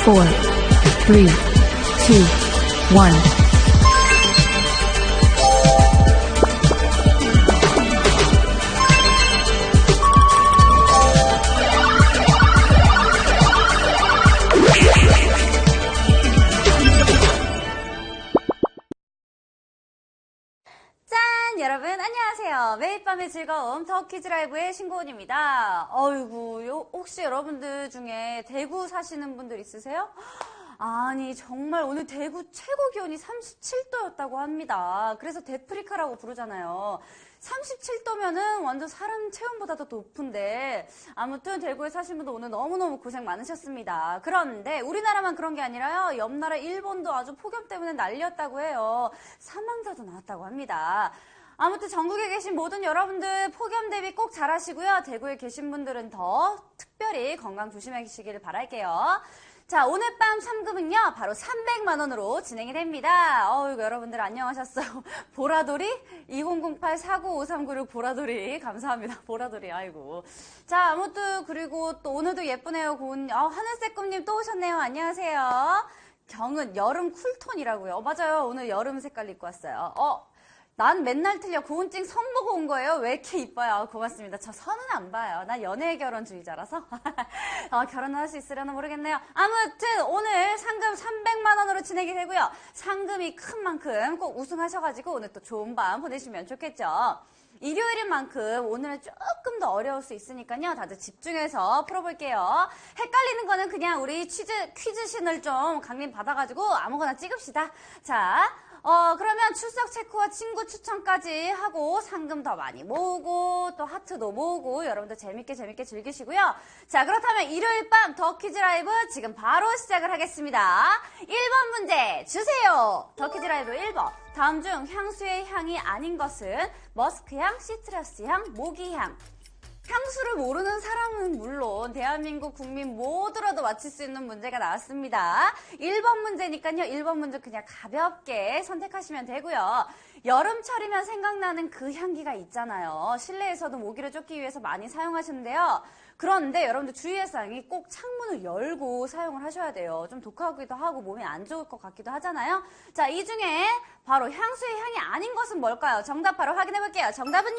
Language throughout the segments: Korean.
4, 3, 2, 1. 여러분 안녕하세요. 매일 밤의 즐거움 더 퀴즈 라이브의 신고은입니다. 어이구, 혹시 여러분들 중에 대구 사시는 분들 있으세요? 아니 정말 오늘 대구 최고 기온이 37도였다고 합니다. 그래서 데프리카라고 부르잖아요. 37도면은 완전 사람 체온보다도 높은데 아무튼 대구에 사신 분들 오늘 너무너무 고생 많으셨습니다. 그런데 우리나라만 그런 게 아니라요. 옆 나라 일본도 아주 폭염 때문에 난리였다고 해요. 사망자도 나왔다고 합니다. 아무튼 전국에 계신 모든 여러분들 폭염 대비 꼭 잘하시고요. 대구에 계신 분들은 더 특별히 건강 조심하시길 바랄게요. 자, 오늘 밤 상금은요, 바로 300만 원으로 진행이 됩니다. 여러분들 안녕하셨어요. 보라돌이 2008-495396 보라돌이 감사합니다. 보라돌이 아이고. 자, 아무튼 그리고 또 오늘도 예쁘네요. 고은 하늘색 꿈님 또 오셨네요. 안녕하세요. 경은 여름 쿨톤이라고요. 맞아요. 오늘 여름 색깔 입고 왔어요. 난 맨날 틀려. 고은찡 선 보고 온 거예요. 왜 이렇게 이뻐요? 고맙습니다. 저 선은 안 봐요. 난 연애 결혼주의자라서. 결혼할 수 있으려나 모르겠네요. 아무튼 오늘 상금 300만 원으로 진행이 되고요. 상금이 큰 만큼 꼭 우승하셔가지고 오늘 또 좋은 밤 보내시면 좋겠죠. 일요일인 만큼 오늘은 조금 더 어려울 수 있으니까요. 다들 집중해서 풀어볼게요. 헷갈리는 거는 그냥 우리 퀴즈신을 좀 강림 받아가지고 아무거나 찍읍시다. 자. 그러면 출석 체크와 친구 추천까지 하고 상금 더 많이 모으고 또 하트도 모으고 여러분들 재밌게 즐기시고요. 자, 그렇다면 일요일 밤 더 퀴즈 라이브 지금 바로 시작을 하겠습니다. 1번 문제 주세요. 더 퀴즈 라이브 1번. 다음 중 향수의 향이 아닌 것은 머스크향, 시트러스향, 모기향. 향수를 모르는 사람은 물론 대한민국 국민 모두라도 맞힐 수 있는 문제가 나왔습니다. 1번 문제니까요. 1번 문제 그냥 가볍게 선택하시면 되고요. 여름철이면 생각나는 그 향기가 있잖아요. 실내에서도 모기를 쫓기 위해서 많이 사용하시는데요. 그런데 여러분들 주의할 사항이 꼭 창문을 열고 사용을 하셔야 돼요. 좀 독하기도 하고 몸에 안 좋을 것 같기도 하잖아요. 자, 이 중에 바로 향수의 향이 아닌 것은 뭘까요? 정답 바로 확인해 볼게요. 정답은요?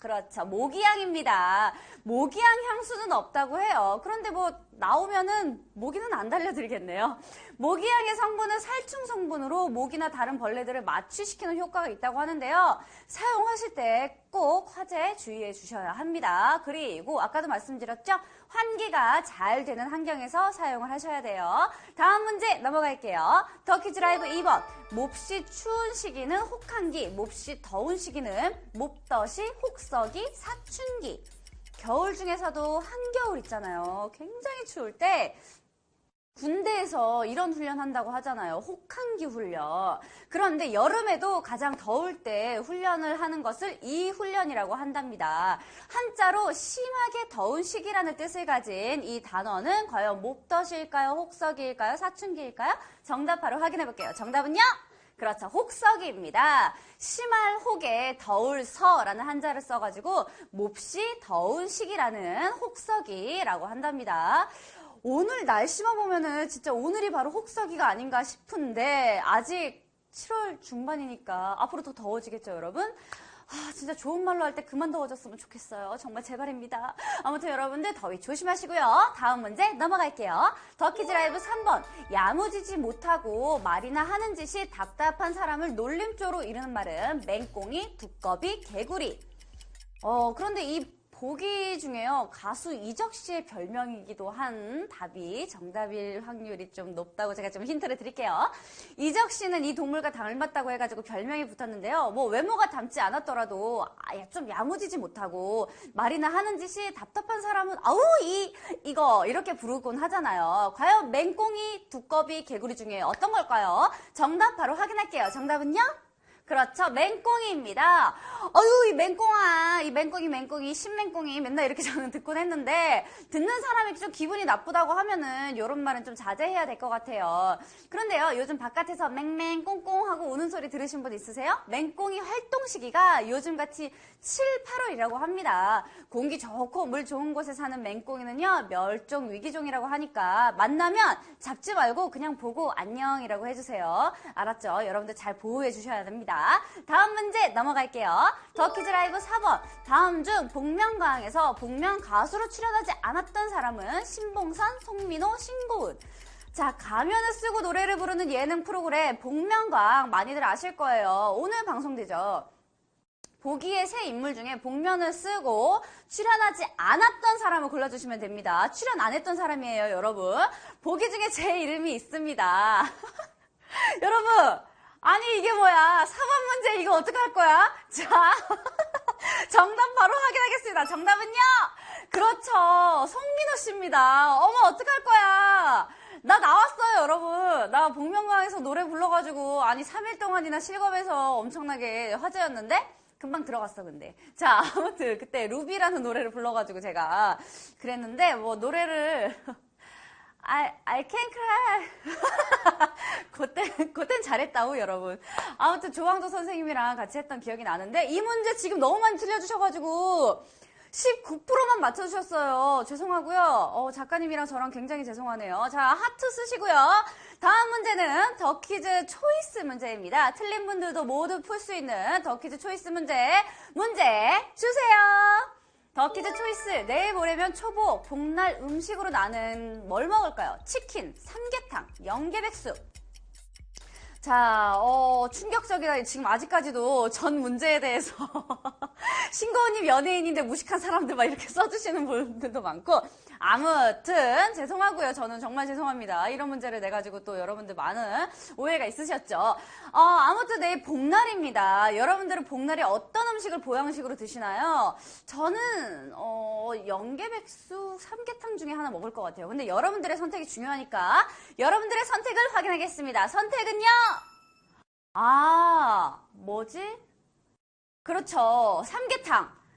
그렇죠. 모기향입니다. 모기향 향수는 없다고 해요. 그런데 뭐 나오면은 모기는 안 달려들겠네요. 모기향의 성분은 살충 성분으로 모기나 다른 벌레들을 마취시키는 효과가 있다고 하는데요. 사용하실 때 꼭 화재 주의해 주셔야 합니다. 그리고 아까도 말씀드렸죠? 환기가 잘 되는 환경에서 사용을 하셔야 돼요. 다음 문제 넘어갈게요. 더 퀴즈 라이브 2번. 몹시 추운 시기는 혹한기, 몹시 더운 시기는 몹덧이, 혹서기, 사춘기. 겨울 중에서도 한겨울 있잖아요. 굉장히 추울 때 군대에서 이런 훈련 한다고 하잖아요. 혹한기 훈련. 그런데 여름에도 가장 더울 때 훈련을 하는 것을 이 훈련이라고 한답니다. 한자로 심하게 더운 시기라는 뜻을 가진 이 단어는 과연 몹덧일까요? 혹서기일까요? 사춘기일까요? 정답 바로 확인해 볼게요. 정답은요? 그렇죠. 혹서기입니다. 심할 혹에 더울 서라는 한자를 써가지고 몹시 더운 시기라는 혹서기라고 한답니다. 오늘 날씨만 보면은 진짜 오늘이 바로 혹서기가 아닌가 싶은데 아직 7월 중반이니까 앞으로 더 더워지겠죠, 여러분? 진짜 좋은 말로 할 때 그만 더워졌으면 좋겠어요. 정말 제발입니다. 아무튼 여러분들 더위 조심하시고요. 다음 문제 넘어갈게요. 더 퀴즈 라이브 3번. 야무지지 못하고 말이나 하는 짓이 답답한 사람을 놀림조로 이르는 말은 맹꽁이, 두꺼비, 개구리. 그런데 이 보기 중에요. 가수 이적 씨의 별명이기도 한 답이 정답일 확률이 좀 높다고 제가 좀 힌트를 드릴게요. 이적 씨는 이 동물과 닮았다고 해가지고 별명이 붙었는데요. 뭐 외모가 닮지 않았더라도 좀 야무지지 못하고 말이나 하는 짓이 답답한 사람은 이거 이렇게 부르곤 하잖아요. 과연 맹꽁이, 두꺼비, 개구리 중에 어떤 걸까요? 정답 바로 확인할게요. 정답은요? 그렇죠. 맹꽁이입니다. 어유, 이 맹꽁아, 이 맹꽁이, 신맹꽁이 맨날 이렇게 저는 듣곤 했는데, 듣는 사람이 좀 기분이 나쁘다고 하면은, 요런 말은 좀 자제해야 될 것 같아요. 그런데요, 요즘 바깥에서 맹맹, 꽁꽁 하고 우는 소리 들으신 분 있으세요? 맹꽁이 활동 시기가 요즘같이 7, 8월이라고 합니다. 공기 좋고 물 좋은 곳에 사는 맹꽁이는요, 멸종 위기종이라고 하니까, 만나면 잡지 말고 그냥 보고 안녕이라고 해주세요. 알았죠? 여러분들 잘 보호해 주셔야 됩니다. 다음 문제 넘어갈게요. 더퀴즈 라이브 4번. 다음 중 복면가왕에서 복면 가수로 출연하지 않았던 사람은 신봉선, 송민호, 신고은. 자, 가면을 쓰고 노래를 부르는 예능 프로그램 복면가왕 많이들 아실 거예요. 오늘 방송되죠. 보기의 세 인물 중에 복면을 쓰고 출연하지 않았던 사람을 골라주시면 됩니다. 출연 안 했던 사람이에요, 여러분. 보기 중에 제 이름이 있습니다. 여러분, 아니 이게 뭐야. 4번 문제 이거 어떡할 거야? 자, 정답 바로 확인하겠습니다. 정답은요? 그렇죠. 송민호 씨입니다. 어머, 어떡할 거야. 나 나왔어요, 여러분. 나 복면가왕에서 노래 불러가지고 아니 3일 동안이나 실검에서 엄청나게 화제였는데 금방 들어갔어, 근데. 자, 아무튼 그때 루비라는 노래를 불러가지고 제가 그랬는데 뭐 노래를 I can cry. 그땐 잘했다고, 여러분. 아무튼 조항조 선생님이랑 같이 했던 기억이 나는데 이 문제 지금 너무 많이 틀려주셔가지고 19%만 맞춰주셨어요. 죄송하고요. 작가님이랑 저랑 굉장히 죄송하네요. 자, 하트 쓰시고요. 다음 문제는 더퀴즈 초이스 문제입니다. 틀린 분들도 모두 풀 수 있는 더퀴즈 초이스 문제 주세요. 더퀴즈 초이스. 내일 모레면 초복, 복날 음식으로 나는 뭘 먹을까요? 치킨, 삼계탕, 연계백숙. 자, 충격적이다. 지금 아직까지도 전 문제에 대해서 신고은님 연예인인데 무식한 사람들 막 이렇게 써주시는 분들도 많고, 아무튼 죄송하고요. 저는 정말 죄송합니다. 이런 문제를 내가지고 또 여러분들 많은 오해가 있으셨죠. 아무튼 내일 복날입니다. 여러분들은 복날에 어떤 음식을 보양식으로 드시나요? 저는 연계백숙, 삼계탕 중에 하나 먹을 것 같아요. 근데 여러분들의 선택이 중요하니까 여러분들의 선택을 확인하겠습니다. 선택은요? 뭐지? 그렇죠.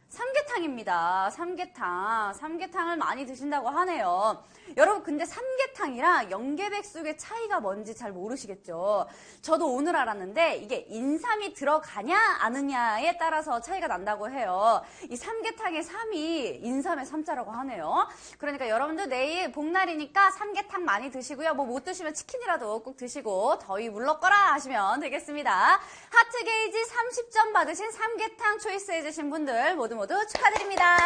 삼계탕입니다. 삼계탕을 많이 드신다고 하네요. 여러분, 근데 삼계탕이랑 연계백숙의 차이가 뭔지 잘 모르시겠죠? 저도 오늘 알았는데 이게 인삼이 들어가냐 아느냐에 따라서 차이가 난다고 해요. 이 삼계탕의 삼이 인삼의 삼자라고 하네요. 그러니까 여러분들 내일 복날이니까 삼계탕 많이 드시고요. 뭐 못 드시면 치킨이라도 꼭 드시고 더위 물러거라 하시면 되겠습니다. 하트 게이지 30점 받으신 삼계탕 초이스 해주신 분들 모두 축하드립니다.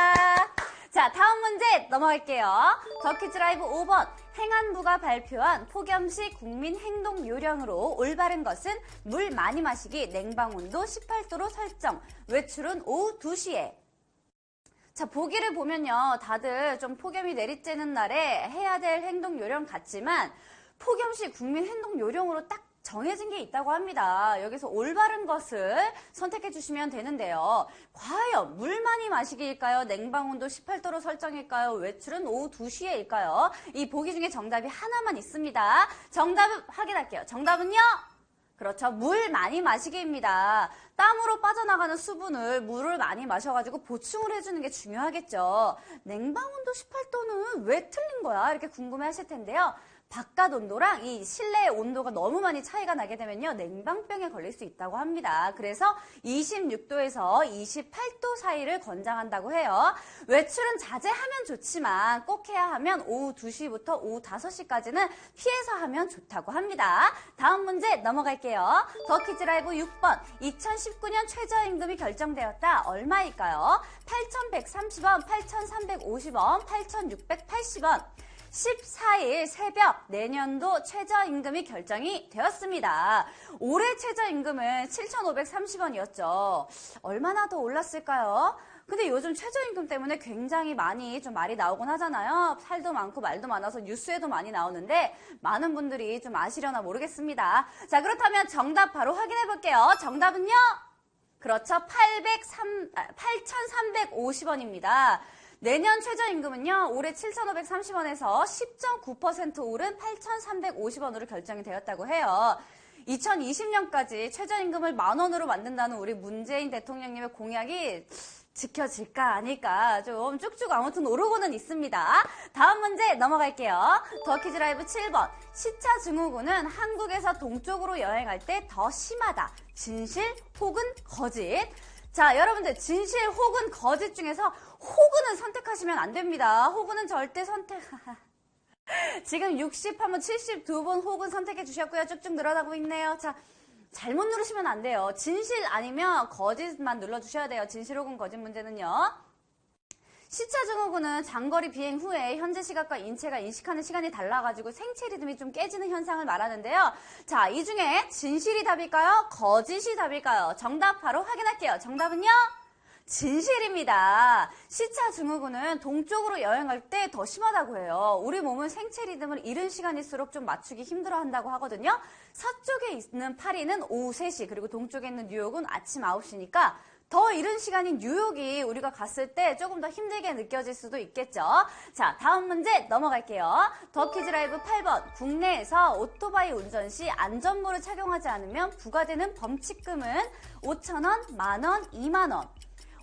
자, 다음 문제 넘어갈게요. 더퀴즈 라이브 5번. 행안부가 발표한 폭염시 국민 행동 요령으로 올바른 것은 물 많이 마시기, 냉방온도 18도로 설정, 외출은 오후 2시에. 자, 보기를 보면요. 다들 좀 폭염이 내리쬐는 날에 해야 될 행동 요령 같지만 폭염시 국민 행동 요령으로 딱 정해진 게 있다고 합니다. 여기서 올바른 것을 선택해 주시면 되는데요. 과연 물 많이 마시기일까요? 냉방온도 18도로 설정일까요? 외출은 오후 2시에일까요? 이 보기 중에 정답이 하나만 있습니다. 정답을 확인할게요. 정답은요? 그렇죠. 물 많이 마시기입니다. 땀으로 빠져나가는 수분을 물을 많이 마셔가지고 보충을 해주는 게 중요하겠죠. 냉방온도 18도는 왜 틀린 거야? 이렇게 궁금해 하실 텐데요. 바깥 온도랑 이 실내의 온도가 너무 많이 차이가 나게 되면요. 냉방병에 걸릴 수 있다고 합니다. 그래서 26도에서 28도 사이를 권장한다고 해요. 외출은 자제하면 좋지만 꼭 해야 하면 오후 2시부터 오후 5시까지는 피해서 하면 좋다고 합니다. 다음 문제 넘어갈게요. 더퀴즈 라이브 6번. 2019년 최저임금이 결정되었다. 얼마일까요? 8,130원, 8,350원, 8,680원. 14일 새벽 내년도 최저임금이 결정이 되었습니다. 올해 최저임금은 7,530원이었죠. 얼마나 더 올랐을까요? 근데 요즘 최저임금 때문에 굉장히 많이 좀 말이 나오곤 하잖아요. 살도 많고 말도 많아서 뉴스에도 많이 나오는데 많은 분들이 좀 아시려나 모르겠습니다. 자, 그렇다면 정답 바로 확인해 볼게요. 정답은요? 그렇죠. 8,350원입니다. 내년 최저임금은요, 올해 7,530원에서 10.9% 오른 8,350원으로 결정이 되었다고 해요. 2020년까지 최저임금을 10,000원으로 만든다는 우리 문재인 대통령님의 공약이 지켜질까 아닐까 좀 쭉쭉 아무튼 오르고는 있습니다. 다음 문제 넘어갈게요. 더 퀴즈 라이브 7번. 시차 증후군은 한국에서 동쪽으로 여행할 때 더 심하다. 진실 혹은 거짓? 자, 여러분들 진실 혹은 거짓 중에서 혹은은 선택하시면 안 됩니다. 혹은은 절대 선택... 지금 60한번 72번 혹은 선택해 주셨고요. 쭉쭉 늘어나고 있네요. 자, 잘못 누르시면 안 돼요. 진실 아니면 거짓만 눌러주셔야 돼요. 진실 혹은 거짓 문제는요. 시차 증후군은 장거리 비행 후에 현재 시각과 인체가 인식하는 시간이 달라가지고 생체 리듬이 좀 깨지는 현상을 말하는데요. 자, 이 중에 진실이 답일까요? 거짓이 답일까요? 정답 바로 확인할게요. 정답은요? 진실입니다. 시차 증후군은 동쪽으로 여행할 때 더 심하다고 해요. 우리 몸은 생체 리듬을 이른 시간일수록 좀 맞추기 힘들어한다고 하거든요. 서쪽에 있는 파리는 오후 3시, 그리고 동쪽에 있는 뉴욕은 아침 9시니까 더 이른 시간인 뉴욕이 우리가 갔을 때 조금 더 힘들게 느껴질 수도 있겠죠. 자, 다음 문제 넘어갈게요. 더 퀴즈 라이브 8번. 국내에서 오토바이 운전 시 안전모를 착용하지 않으면 부과되는 범칙금은 5,000원, 만원, 2만원.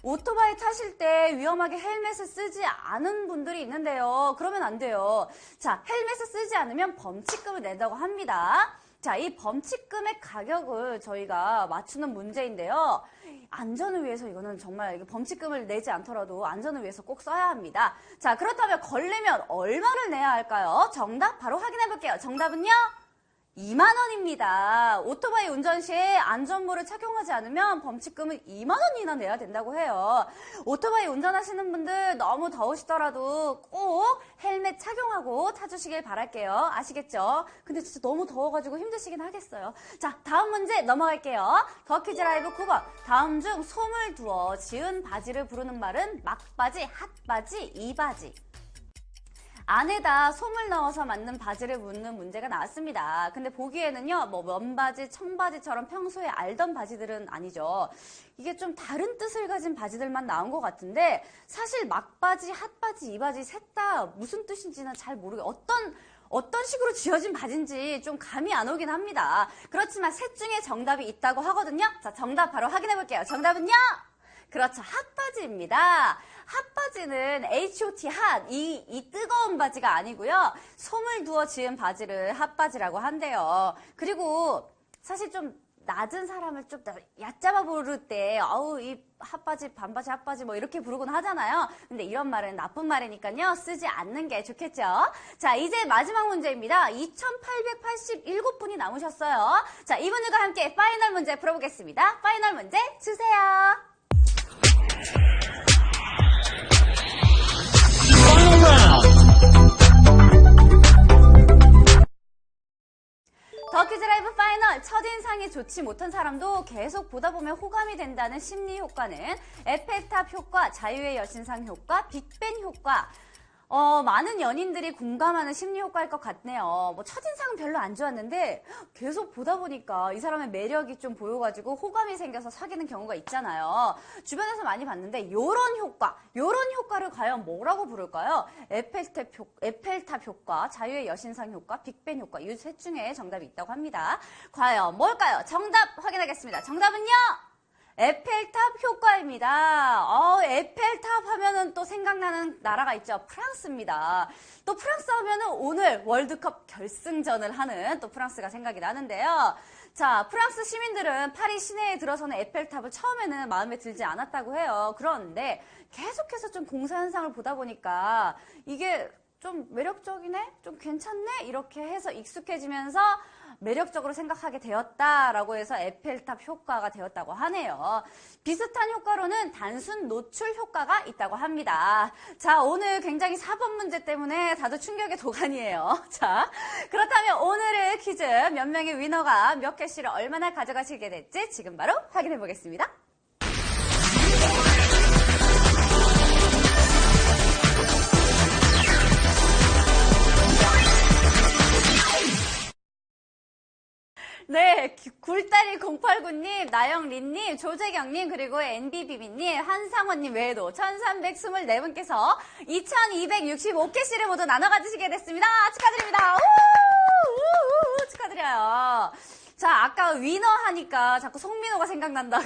오토바이 타실 때 위험하게 헬멧을 쓰지 않은 분들이 있는데요. 그러면 안 돼요. 자, 헬멧을 쓰지 않으면 범칙금을 낸다고 합니다. 자, 이 범칙금의 가격을 저희가 맞추는 문제인데요. 안전을 위해서 이거는 정말 범칙금을 내지 않더라도 안전을 위해서 꼭 써야 합니다. 자, 그렇다면 걸리면 얼마를 내야 할까요? 정답 바로 확인해 볼게요. 정답은요? 2만원입니다. 오토바이 운전 시에 안전모를 착용하지 않으면 범칙금을 2만원이나 내야 된다고 해요. 오토바이 운전하시는 분들 너무 더우시더라도 꼭 헬멧 착용하고 타주시길 바랄게요. 아시겠죠? 근데 진짜 너무 더워가지고 힘드시긴 하겠어요. 자, 다음 문제 넘어갈게요. 더 퀴즈 라이브 9번. 다음 중 솜을 두어 지은 바지를 부르는 말은 막바지, 핫바지, 이바지. 안에다 솜을 넣어서 만든 바지를 묻는 문제가 나왔습니다. 근데 보기에는요, 뭐 면바지, 청바지처럼 평소에 알던 바지들은 아니죠. 이게 좀 다른 뜻을 가진 바지들만 나온 것 같은데 사실 막바지, 핫바지, 이바지 셋 다 무슨 뜻인지는 잘 모르겠어요. 어떤 식으로 지어진 바지인지 좀 감이 안 오긴 합니다. 그렇지만 셋 중에 정답이 있다고 하거든요. 자, 정답 바로 확인해 볼게요. 정답은요? 그렇죠. 핫바지입니다. 핫바지는 HOT 핫, 이 뜨거운 바지가 아니고요. 솜을 두어 지은 바지를 핫바지라고 한대요. 그리고 사실 좀 낮은 사람을 좀 얕잡아 부를 때 아우 이 핫바지, 반바지, 핫바지 뭐 이렇게 부르곤 하잖아요. 근데 이런 말은 나쁜 말이니까요. 쓰지 않는 게 좋겠죠. 자, 이제 마지막 문제입니다. 2,887분이 남으셨어요. 자, 이분들과 함께 파이널 문제 풀어보겠습니다. 파이널 문제 주세요. 더 퀴즈 라이브 파이널. 첫인상이 좋지 못한 사람도 계속 보다 보면 호감이 된다는 심리 효과는 에펠탑 효과, 자유의 여신상 효과, 빅벤 효과. 많은 연인들이 공감하는 심리 효과일 것 같네요. 뭐 첫인상은 별로 안 좋았는데 계속 보다 보니까 이 사람의 매력이 좀 보여가지고 호감이 생겨서 사귀는 경우가 있잖아요. 주변에서 많이 봤는데 요런 효과를 과연 뭐라고 부를까요? 에펠탑 효과, 자유의 여신상 효과, 빅벤 효과 이 셋 중에 정답이 있다고 합니다. 과연 뭘까요? 정답 확인하겠습니다. 정답은요? 에펠탑 효과입니다. 에펠탑 하면은 또 생각나는 나라가 있죠. 프랑스입니다. 또 프랑스 하면은 오늘 월드컵 결승전을 하는 또 프랑스가 생각이 나는데요. 자, 프랑스 시민들은 파리 시내에 들어서는 에펠탑을 처음에는 마음에 들지 않았다고 해요. 그런데 계속해서 좀 공사 현상을 보다 보니까 이게 좀 매력적이네? 좀 괜찮네? 이렇게 해서 익숙해지면서 매력적으로 생각하게 되었다라고 해서 에펠탑 효과가 되었다고 하네요. 비슷한 효과로는 단순 노출 효과가 있다고 합니다. 자, 오늘 굉장히 4번 문제 때문에 다들 충격의 도가니예요. 자, 그렇다면 오늘의 퀴즈 몇 명의 위너가 몇 캐시를 얼마나 가져가시게 될지 지금 바로 확인해 보겠습니다. 네, 굴다리 089님, 나영린님, 조재경님, 그리고 NBBB님, 한상원님 외에도 1324분께서 2265캐시를 모두 나눠 가지시게 됐습니다. 축하드립니다. 축하드려요. 자, 아까 위너 하니까 자꾸 송민호가 생각난다고.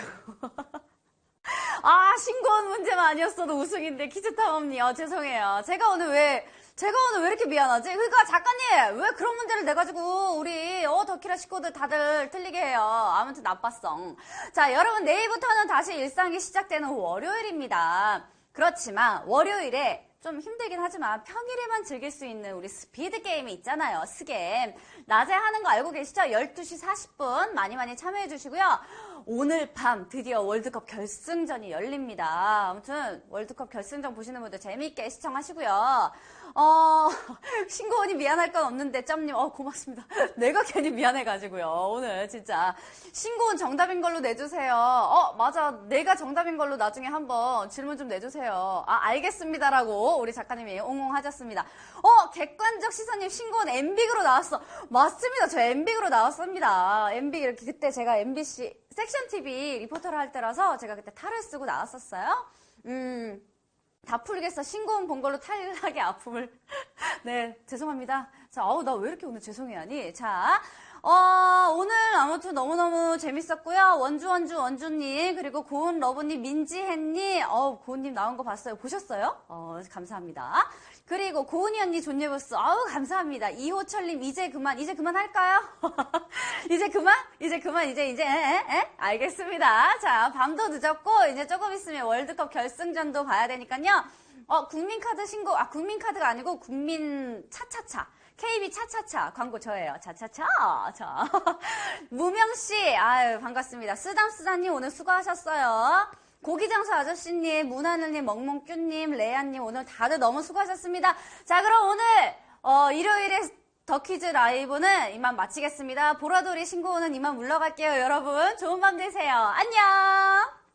아, 신고원 문제만 아니었어도 우승인데, 퀴즈타임 언니. 죄송해요. 제가 오늘 왜 이렇게 미안하지? 그러니까 작가님, 왜 그런 문제를 내가지고, 우리, 더키라 식구들 다들 틀리게 해요. 아무튼 나빴어. 자, 여러분, 내일부터는 다시 일상이 시작되는 월요일입니다. 그렇지만, 월요일에 좀 힘들긴 하지만 평일에만 즐길 수 있는 우리 스피드 게임이 있잖아요. 스겜. 낮에 하는 거 알고 계시죠? 12시 40분 많이 참여해 주시고요. 오늘 밤 드디어 월드컵 결승전이 열립니다. 아무튼 월드컵 결승전 보시는 분들 재미있게 시청하시고요. 신고원이 미안할 건 없는데 짬님 고맙습니다. 내가 괜히 미안해가지고요. 오늘 진짜 신고원 정답인 걸로 내주세요. 맞아, 내가 정답인 걸로 나중에 한번 질문 좀 내주세요. 알겠습니다라고 우리 작가님이 옹옹하셨습니다. 객관적 시선님, 신고원 엠빅으로 나왔어. 맞습니다. 저 엠빅으로 나왔습니다. 엠빅 이렇게 그때 제가 MBC 섹션 TV 리포터를 할 때라서 제가 그때 탈을 쓰고 나왔었어요. 다 풀겠어. 신고원 본 걸로 탈락의 아픔을. 네, 죄송합니다. 자, 나 왜 이렇게 오늘 죄송해하니? 자, 오늘 아무튼 너무너무 재밌었고요. 원주님, 그리고 고은러브님, 민지혜님, 고은님 나온 거 봤어요. 보셨어요? 감사합니다. 그리고 고은이 언니 존예버스, 감사합니다. 이호철님, 이제 그만 할까요? 이제 그만? 알겠습니다. 자, 밤도 늦었고, 이제 조금 있으면 월드컵 결승전도 봐야 되니까요. 국민카드 신고, 국민카드가 아니고 국민 차차차. KB 차차차 광고 저예요. 차차차. 자. 무명씨, 반갑습니다. 쓰담쓰담님 오늘 수고하셨어요. 고기장사 아저씨님, 문하늘님, 멍멍규님, 레아님 오늘 다들 너무 수고하셨습니다. 자, 그럼 오늘 일요일에 더퀴즈 라이브는 이만 마치겠습니다. 보라돌이 신고오는 이만 물러갈게요. 여러분 좋은 밤 되세요. 안녕.